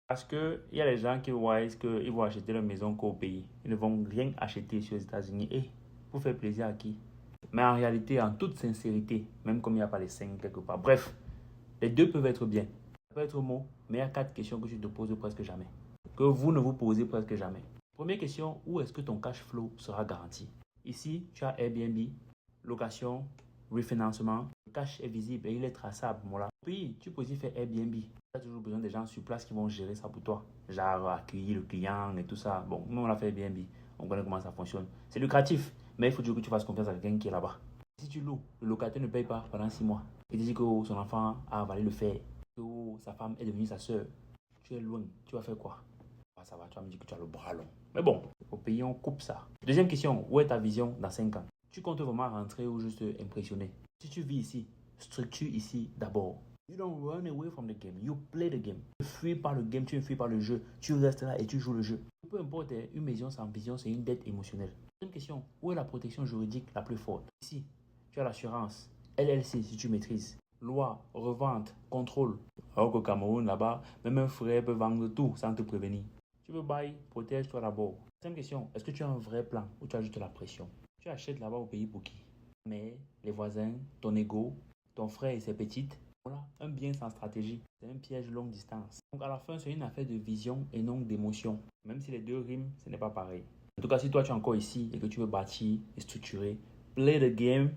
Parce qu'il y a les gens qui voient qu'ils vont acheter leur maison qu'au pays. Ils ne vont rien acheter sur les États-Unis. Et pour faire plaisir à qui? Mais en réalité, en toute sincérité, même comme il n'y a pas les 5 quelque part. Bref, les deux peuvent être bien. Ça peut être mot, mais il y a 4 questions que tu te poses presque jamais. Que vous ne vous posez presque jamais. Première question, où est-ce que ton cash flow sera garanti? Ici, tu as Airbnb, location, refinancement. Le cash est visible et il est traçable. Voilà. Puis, tu peux aussi faire Airbnb. Tu as toujours besoin des gens sur place qui vont gérer ça pour toi. Genre accueillir le client et tout ça. Bon, nous on a fait Airbnb. On connaît comment ça fonctionne. C'est lucratif, mais il faut toujours que tu fasses confiance à quelqu'un qui est là-bas. Si tu loues, le locataire ne paye pas pendant 6 mois. Il te dit que son enfant a avalé le fer, que sa femme est devenue sa soeur. Tu es loin, tu vas faire quoi? Ça va, tu vas me dire que tu as le bras long. Mais bon, au pays, on coupe ça. Deuxième question, où est ta vision dans 5 ans? Tu comptes vraiment rentrer ou juste impressionner? Si tu vis ici, structure ici d'abord. You don't run away from the game, you play the game. Tu ne fuis pas le game, tu ne fuis pas le jeu. Tu restes là et tu joues le jeu. Peu importe, une maison sans vision, c'est une dette émotionnelle. Deuxième question, où est la protection juridique la plus forte? Ici, tu as l'assurance, LLC si tu maîtrises. Loi, revente, contrôle. Alors qu'au Cameroun, là-bas, même un frère peut vendre tout sans te prévenir. Tu veux bail, protège-toi d'abord. Deuxième question, est-ce que tu as un vrai plan ou tu as juste la pression? Tu achètes là-bas au pays pour qui? Mais les voisins, ton ego, ton frère et ses petites. Voilà, un bien sans stratégie. C'est un piège longue distance. Donc à la fin, c'est une affaire de vision et non d'émotion. Même si les deux riment, ce n'est pas pareil. En tout cas, si toi tu es encore ici et que tu veux bâtir et structurer, play the game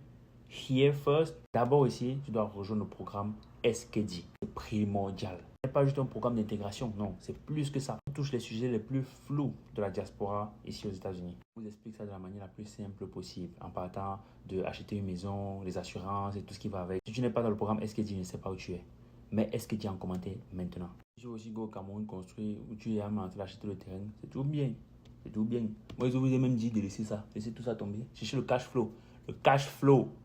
here first. D'abord ici, tu dois rejoindre le programme SKD. C'est primordial. Ce n'est pas juste un programme d'intégration, non, c'est plus que ça. On touche les sujets les plus flous de la diaspora ici aux États-Unis. Je vous explique ça de la manière la plus simple possible, en partant de acheter une maison, les assurances et tout ce qui va avec. Si tu n'es pas dans le programme SKD, je ne sais pas où tu es. Mais SKD en commentaire maintenant. Si tu veux aussi go au Cameroun construire, où tu es en train d'acheter le terrain, c'est tout bien. C'est tout bien. Moi, je vous ai même dit de laisser ça. Laissez tout ça tomber. Cherchez le cash flow. Le cash flow.